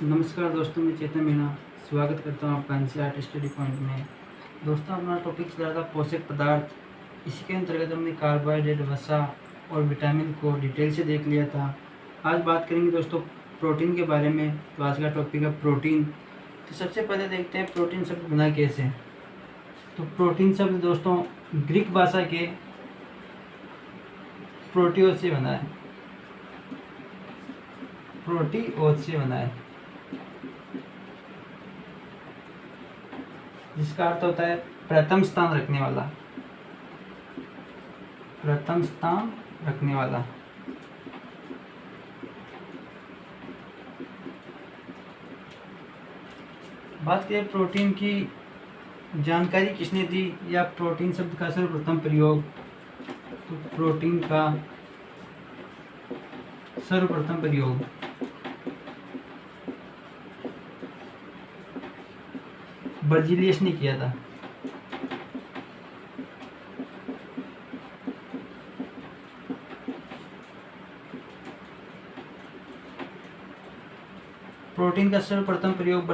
नमस्कार दोस्तों, मैं चेतन मीणा स्वागत करता हूँ आपका एनसीईआरटी स्टडी पॉइंट में। दोस्तों, हमारा टॉपिक चल रहा था पोषक पदार्थ। इसी के अंतर्गत हमने कार्बोहाइड्रेट, वसा और विटामिन को डिटेल से देख लिया था। आज बात करेंगे दोस्तों प्रोटीन के बारे में। तो आज का टॉपिक है प्रोटीन। तो सबसे पहले देखते हैं प्रोटीन शब्द बना कैसे। तो प्रोटीन शब्द दोस्तों ग्रीक भाषा के प्रोटीओस से बना है। प्रोटीओस से बना है, जिसका अर्थ होता है प्रथम स्थान रखने वाला। प्रथम स्थान रखने वाला। बात करें प्रोटीन की जानकारी किसने दी या प्रोटीन शब्द का सर्वप्रथम प्रयोग, तो प्रोटीन का सर्वप्रथम प्रयोग बर्जीलियस ने किया था। प्रोटीन का सर्वप्रथम प्रयोग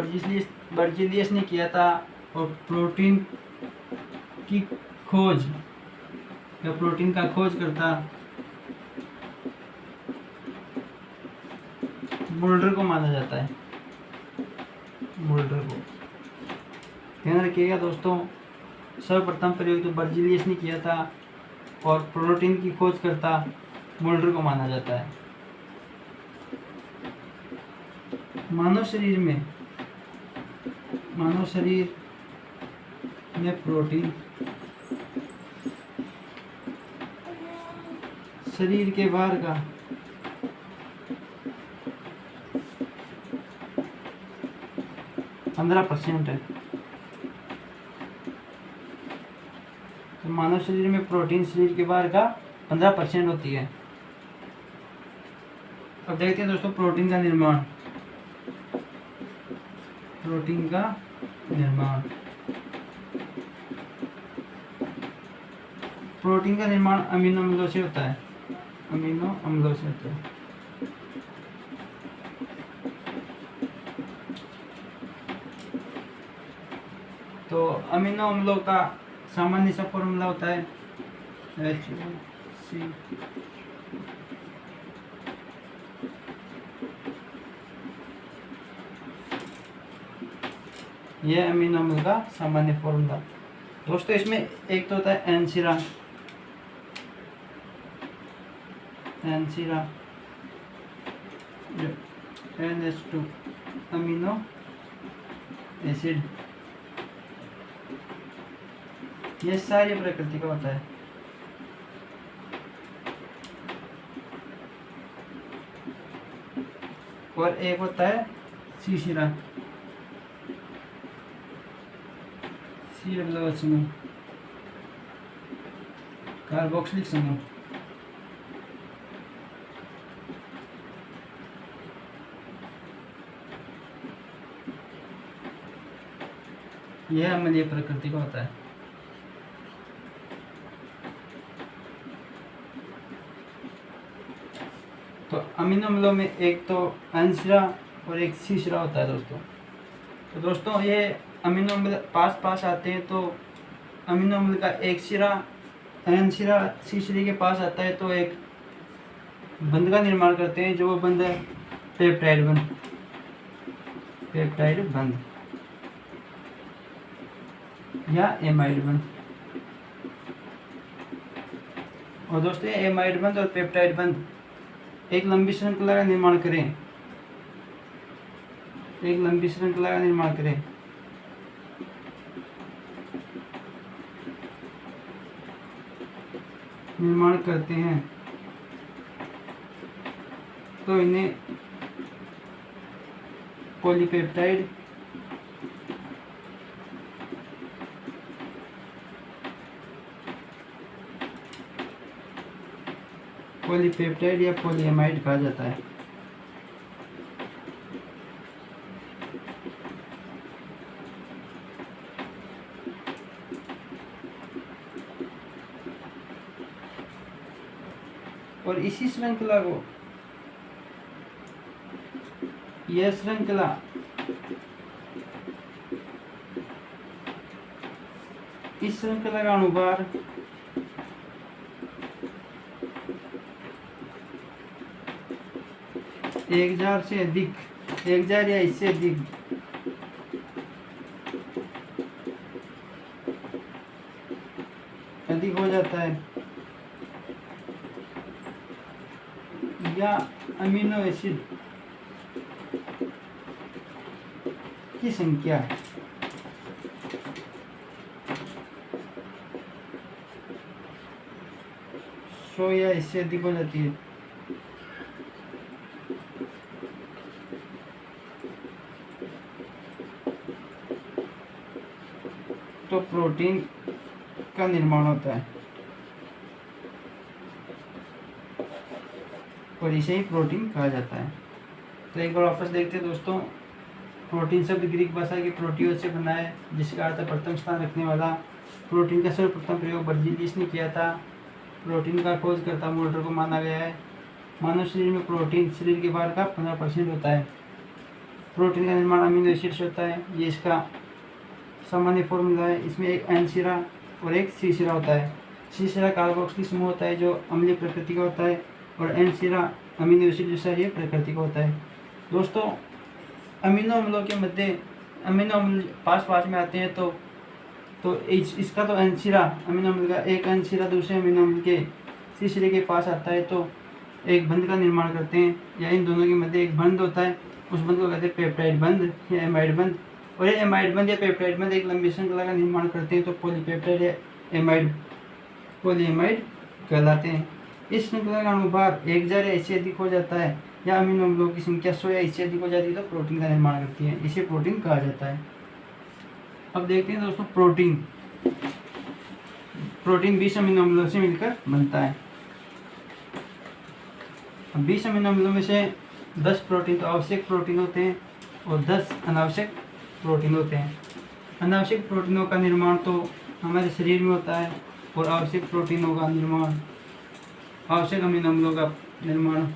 बर्जीलियस ने किया था। और प्रोटीन की खोज या प्रोटीन का खोज करता मुल्डर को माना जाता है। मुल्डर को ध्यान रखिएगा दोस्तों, सर्वप्रथम प्रयोग तो बर्जीलियस ने किया था और प्रोटीन की खोज करता मुल्डर को माना जाता है। मानव शरीर में प्रोटीन शरीर के बाहर का 15% है। तो मानव शरीर में प्रोटीन शरीर के बाहर का 15% होती है। अब देखते हैं दोस्तों प्रोटीन का निर्माण। प्रोटीन का निर्माण प्रोटीन का निर्माण अमीनो अम्लों से होता है। अमीनो अम्लों से होता है। तो अमीनो अम्लों का सामान्य सा फॉर्मूला होता है HOC। यह अमीनो अम्ल का सामान्य फॉर्मूला। दोस्तों इसमें एक तो होता है एनसीरा NH2 अमीनो एसिड। यह सारी प्रकृति का होता है। और एक होता है सीशिरा, C समूह, कार्बोक्सिलिक समूह। यह अम्लीय प्रकृति का होता है। तो अमीनो अम्लों में एक तो एन-सिरा और एक सी-सिरा होता है दोस्तों। तो दोस्तों ये अमीनो अम्ल पास आते हैं। तो अमीनो अम्ल का एक सिरा एन-सिरा सी-सिरे के पास आता है तो एक बंध का निर्माण करते हैं, जो वो बंध है पेप्टाइड बंध। पेप्टाइड बंध या एमाइड बंध। और दोस्तों ये एमाइड बंध और पेप्टाइड बंध एक लंबी श्रृंखला का निर्माण करें। एक लंबी श्रृंखला का निर्माण करें। निर्माण करते हैं तो इन्हें पॉलीपेप्टाइड या पॉलीएमाइड कहा जाता है। और इसी श्रृंखला को यह श्रृंखला इस श्रृंखला का अनुभार एक हजार से अधिक, 1000 या इससे अधिक हो जाता है, या अमीनो एसिड की संख्या सौ या इससे अधिक हो जाती है, तो प्रोटीन का निर्माण होता है और इसे ही प्रोटीन कहा जाता है। तो एक बार वापस देखते हैं दोस्तों। प्रोटीन शब्द ग्रीक भाषा के प्रोटियोस से बना है, जिसका अर्थ प्रथम स्थान रखने वाला। प्रोटीन का सर्वप्रथम प्रयोग बर्जीलियस ने किया था। प्रोटीन का खोजकर्ता मोल्टर को माना गया है। मानव शरीर में प्रोटीन शरीर के भार का 15% होता है। प्रोटीन का निर्माण अमीनो एसिड से होता है। ये इसका सामान्य फॉर्मूला है। इसमें एक एन सिरा और एक सी सिरा होता है। सी सिरा कार्बोक्सिलिक समूह होता है जो अम्लीय प्रकृति का होता है, और एन सिरा अमीनो एसिड जो क्षारीय प्रकृति का होता है। दोस्तों, अमीनो अम्लों के मध्य अमीनो अम्ल पास में आते हैं, तो इसका तो एन सिरा अमीनो अम्ल का एक एन सिरा दूसरे अमीनो अम्ल के सी सिरे के पास आता है, तो एक बंध का निर्माण करते हैं, या इन दोनों के मध्य एक बंध होता है। उस बंध को कहते हैं पेप्टाइड बंध या एमाइड बंध। और ये एमाइड बंध या पेप्टाइड बंध एक लंबी श्रृंखला का निर्माण करते हैं, तो पॉलीपेप्टाइड या पॉलीएमाइड कहलाते हैं। इस श्रृंखला का अनुभार 1000 या इससे अधिक हो जाता है, या अमीनो अम्लों की संख्या 100 या इससे अधिक हो जाती है, तो प्रोटीन का निर्माण करती है। इसे प्रोटीन कहा जाता है। अब देखते हैं दोस्तों, प्रोटीन 20 अमीनो अम्लों से मिलकर बनता है। अब 20 अमीनो अम्लों में से 10 प्रोटीन तो आवश्यक प्रोटीन होते हैं और 10 अनावश्यक प्रोटीन होते हैं। अनावश्यक प्रोटीनों का निर्माण तो हमारे शरीर में होता है, और आवश्यक प्रोटीनों का निर्माण, आवश्यक अमीनो अम्लों का निर्माण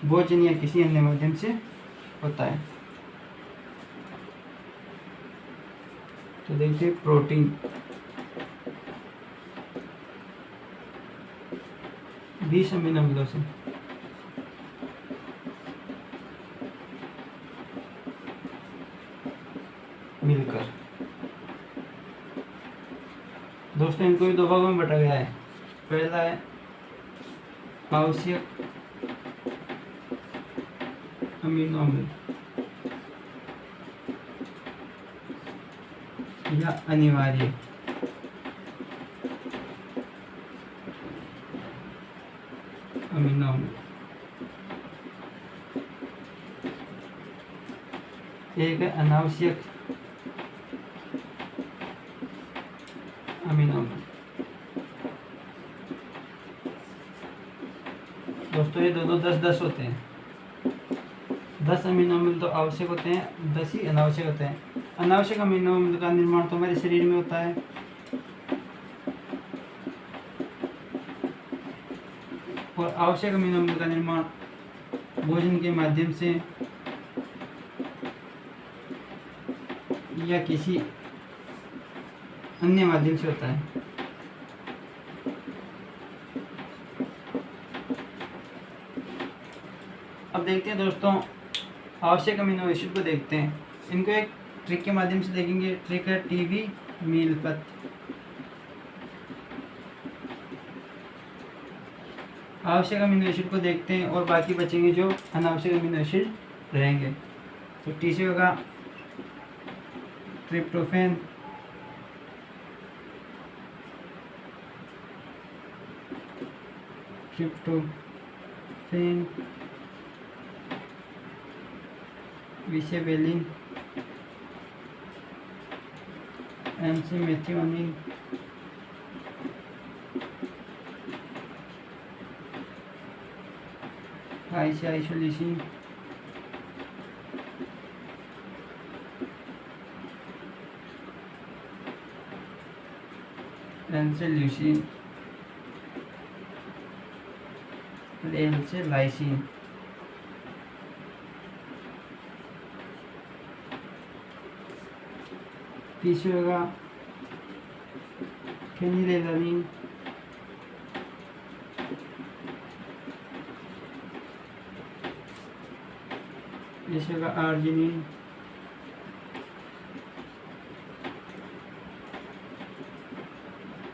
भोजन या किसी अन्य माध्यम से होता है। तो देखिए, प्रोटीन 20 अमीनो अम्लों से मिलकर, दोस्तों इनको भी 2 भागों में बांटा गया है। पहला है आवश्यक अमीनो अम्ल या अनिवार्य अमीनो अम्ल। एक है अनावश्यक अमीनो अम्ल। दोस्तों ये दोनों 10-10 होते हैं। 10 अमीनो अम्ल तो आवश्यक होते हैं, 10 ही अनावश्यक होते हैं। अनावश्यक अमीनो अम्ल का निर्माण तो हमारे शरीर में होता है, और आवश्यक अमीनो अम्ल का निर्माण भोजन के माध्यम से या किसी अन्य माध्यम से होता है। अब देखते हैं दोस्तों, आवश्यक अमीनो एसिड को देखते हैं। इनको एक ट्रिक के माध्यम से देखेंगे। ट्रिक है टीवी मीलपत। आवश्यक अमीनो एसिड को देखते हैं और बाकी बचेंगे जो अनावश्यक अमीनो एसिड रहेंगे। तो टी से होगा ट्रिप्टोफैन, विसेबेलिन, एमसी मेथिओनिन, आइसोलिसिन, एन से ल्यूसिन, एल से लाइसिन। तीसरी होगा फेनिलएलानिन, जैसे होगा आर्जिनिन,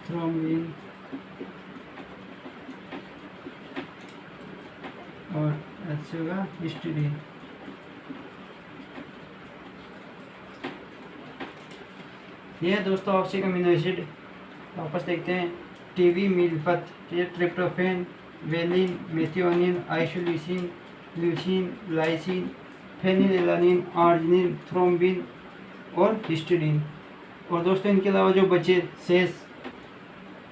थ्रोम्बिन और ऐसे होगा हिस्टीडीन। ये है दोस्तों आवश्यक अमीनो एसिड। वापस देखते हैं। टीवी मिल्फत, tryptophan, valine, methionine, isoleucine, leucine, lysine, phenylalanine, arginine, thrombin और हिस्टीडीन। और दोस्तों इनके अलावा जो बचे शेष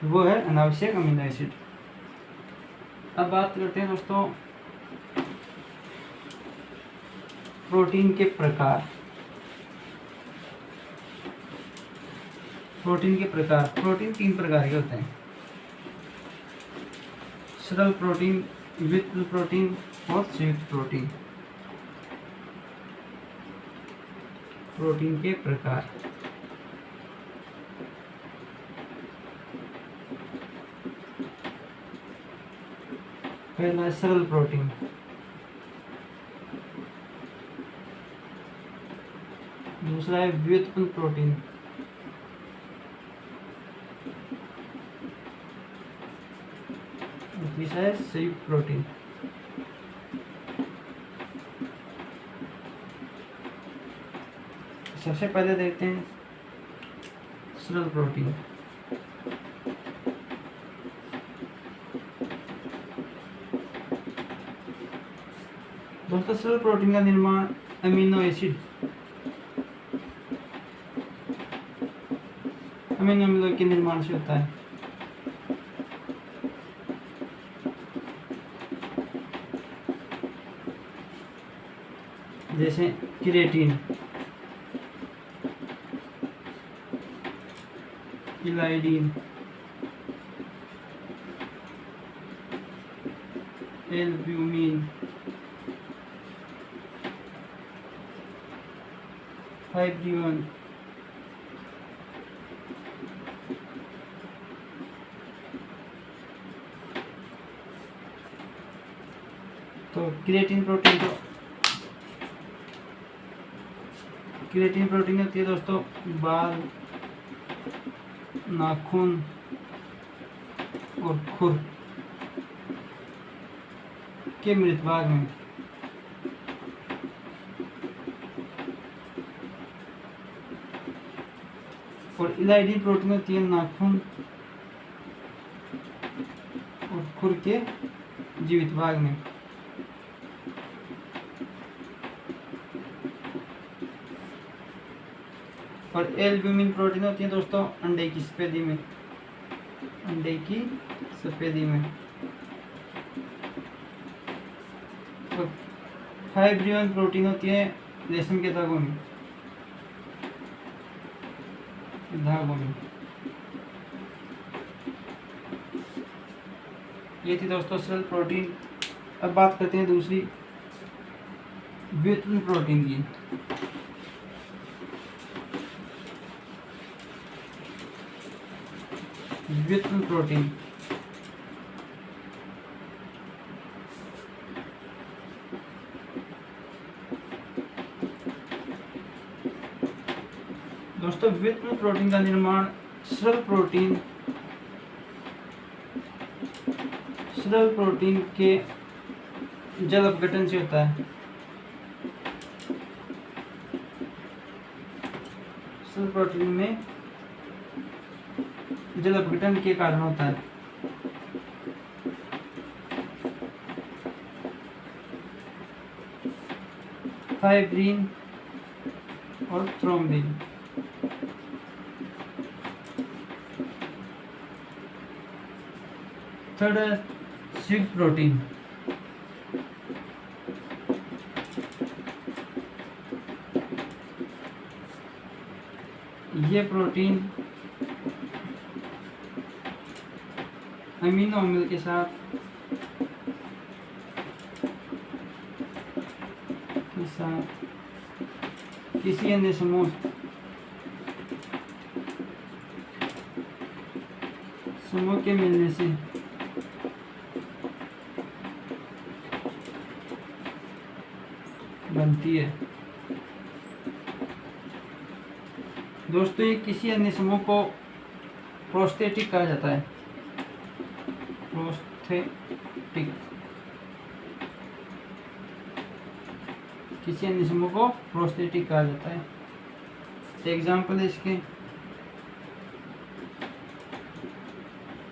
वो है अनावश्यक अमीनो एसिड। अब बात करते हैं दोस्तों प्रोटीन के प्रकार। प्रोटीन तीन प्रकार के होते हैं, सरल प्रोटीन, व्युत्पन्न प्रोटीन और संयुक्त प्रोटीन। प्रोटीन के प्रकार। पहला है सरल प्रोटीन। दूसरा है व्युत्पन्न प्रोटीन। तीसरा है संयुक्त प्रोटीन। सबसे पहले देखते हैं सरल प्रोटीन। दोस्तों सरल प्रोटीन का निर्माण अमीनो एसिड के निर्माण से होता है। जैसे क्रिएटिन, इलाइडिन, एल्ब्यूमिन, फाइब्रिनोन, तो क्रिएटिन प्रोटीन होती है दोस्तों बाल, नाखून और खुर के मृत भाग में। और इलाइडिन प्रोटीन होती है नाखून और खुर के जीवित भाग में। और एल्ब्यूमिन प्रोटीन होती है दोस्तों अंडे की सफेदी में। और फाइब्रिनोन प्रोटीन होती है रेशम के धागों में। ये थी दोस्तों सरल प्रोटीन। अब बात करते हैं दूसरी व्युत्पन्न प्रोटीन की। व्युत्पन्न प्रोटीन दोस्तों व्युत्पन्न प्रोटीन का निर्माण सरल प्रोटीन के जल अपघटन से होता है। सरल प्रोटीन में जल अपघटन के कारण होता है। फाइब्रिन और थ्रोम्बिन। थर्ड है संयुक्त प्रोटीन। ये प्रोटीन अमीनो अम्ल के साथ किसी अन्य समूह समूह के मिलने से बनती है। दोस्तों, ये किसी अन्य समूह को प्रोस्थेटिक कहा जाता है। प्रोस्थेटिक किसी अन्य समूह को प्रोस्थेटिक कहा जाता है। एग्जाम्पल है इसके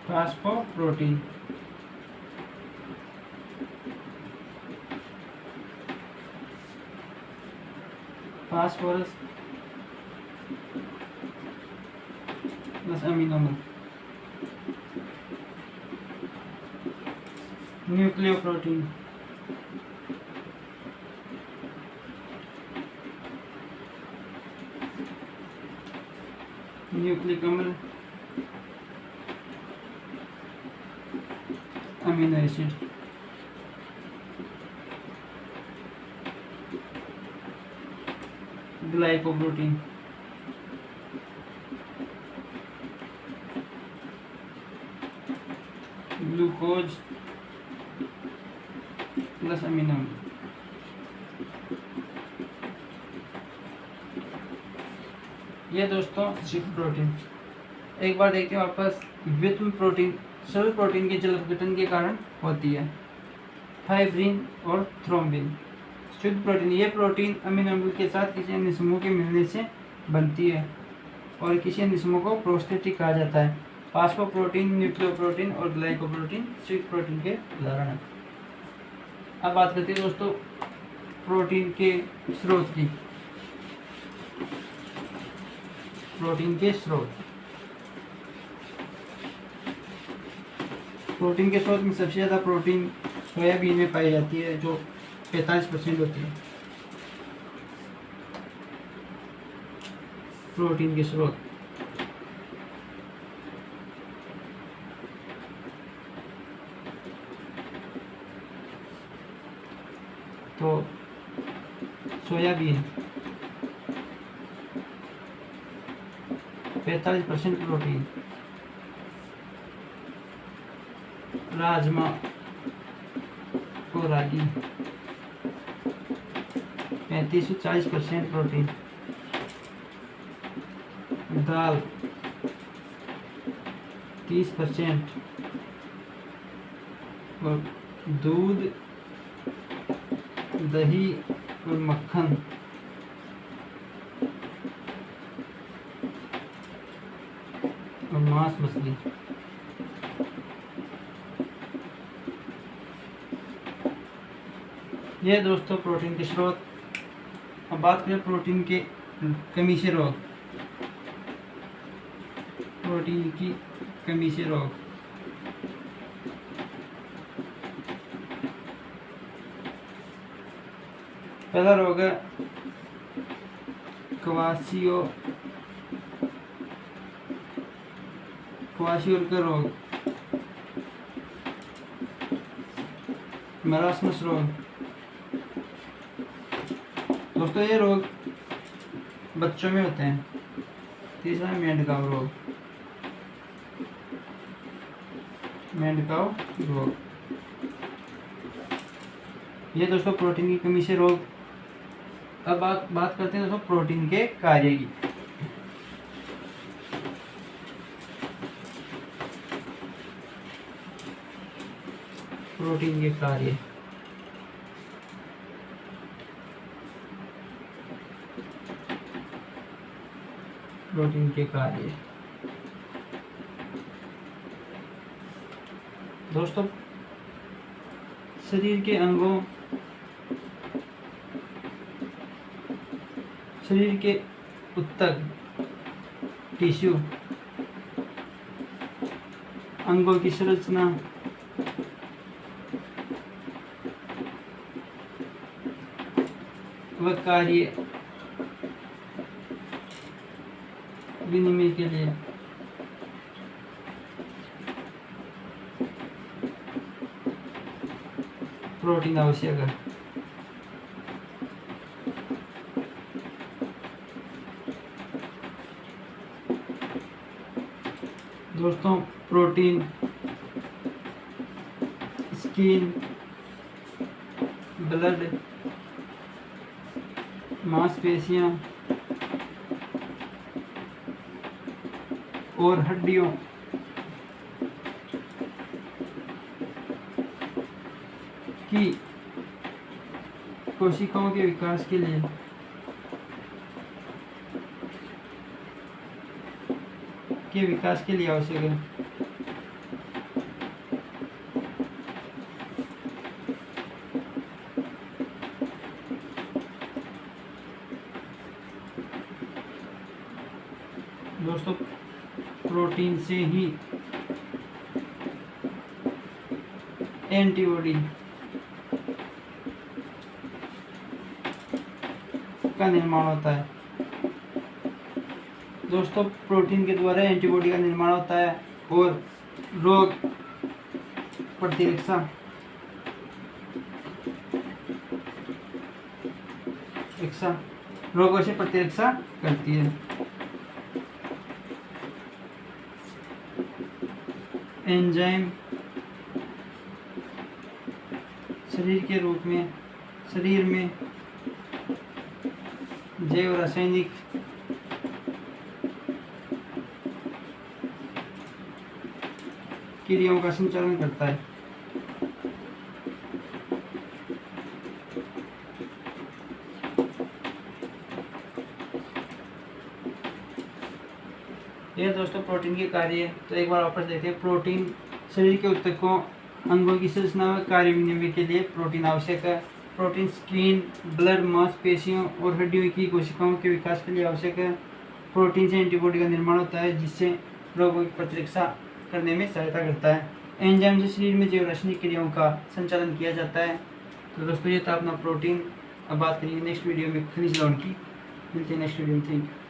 phosphoprotein, phosphorus plus amino, nucleoprotein, nucleic अम्ल, amino acid. Glycoprotein, glucose plus amino. ये दोस्तों स्ट्रिक्ट प्रोटीन। एक बार देखते हैं वापस, व्युत्पन्न प्रोटीन सभी प्रोटीन के जल अपघटन के कारण होती है। फाइब्रिन और थ्रोम्बिन। शुद्ध प्रोटीन, ये प्रोटीन अमीनो अम्ल के साथ किसी अन्य समूह के मिलने से बनती है और किसी अन्य समूह को प्रोस्थेटिक कहा जाता है। फास्फोप्रोटीन, न्यूक्लियोप्रोटीन और ग्लाइकोप्रोटीन स्वीट प्रोटीन के उदाहरण हैं। अब बात करते हैं दोस्तों प्रोटीन के स्रोत की। प्रोटीन के स्रोत, प्रोटीन के स्रोत में सबसे ज़्यादा प्रोटीन सोयाबीन में पाई जाती है, जो 45% होती है। प्रोटीन के स्रोत तो सोयाबीन 45% प्रोटीन, राजमा को रागी 35 से 40% प्रोटीन, दाल 30% और दूध, दही और मक्खन और मांस मछली। ये दोस्तों प्रोटीन के स्रोत। अब बात करें प्रोटीन के कमी से रोग। प्रोटीन की कमी से रोग, पहला रोग है क्वाशियोरकर रोग, मरासमस रोग। दोस्तों, ये रोग बच्चों में होते हैं। तीसरा है मेंढकाव रोग, मेंढकाव रोग। ये दोस्तों प्रोटीन की कमी से रोग। अब बात करते हैं दोस्तों प्रोटीन के कार्य की। प्रोटीन के कार्य, प्रोटीन के कार्य दोस्तों, शरीर के अंगों, शरीर के ऊतक, टिश्यू, अंगों की संरचना, व कार्य विनिमय के लिए प्रोटीन आवश्यक है। दोस्तों प्रोटीन, स्किन, ब्लड, मांसपेशियाँ और हड्डियों की कोशिकाओं के विकास के लिए आवश्यक है। दोस्तों प्रोटीन से ही एंटीबॉडी का निर्माण होता है। दोस्तों प्रोटीन के द्वारा एंटीबॉडी का निर्माण होता है और रोग प्रतिरक्षा रोगों से प्रतिरक्षा करती है। एंजाइम शरीर में जैव रासायनिक क्रियाओं का संचालन करता है। यह दोस्तों प्रोटीन के कार्य है। तो एक बार वापस देखते हैं। प्रोटीन शरीर के ऊतकों, अंगों की संरचना व कार्य विनिमय के लिए प्रोटीन आवश्यक है। प्रोटीन स्किन, ब्लड, मांसपेशियों और हड्डियों की कोशिकाओं के विकास के लिए आवश्यक है। प्रोटीन से एंटीबॉडी का निर्माण होता है जिससे रोगों की प्रतिरक्षा करने में सहायता करता है। एंजाइम से शरीर में जैव रासायनिक क्रियाओं का संचालन किया जाता है। तो दोस्तों ये था अपना प्रोटीन। अब बात करेंगे नेक्स्ट वीडियो में खनिज लवण की। मिलते हैं नेक्स्ट वीडियो में। Thank you.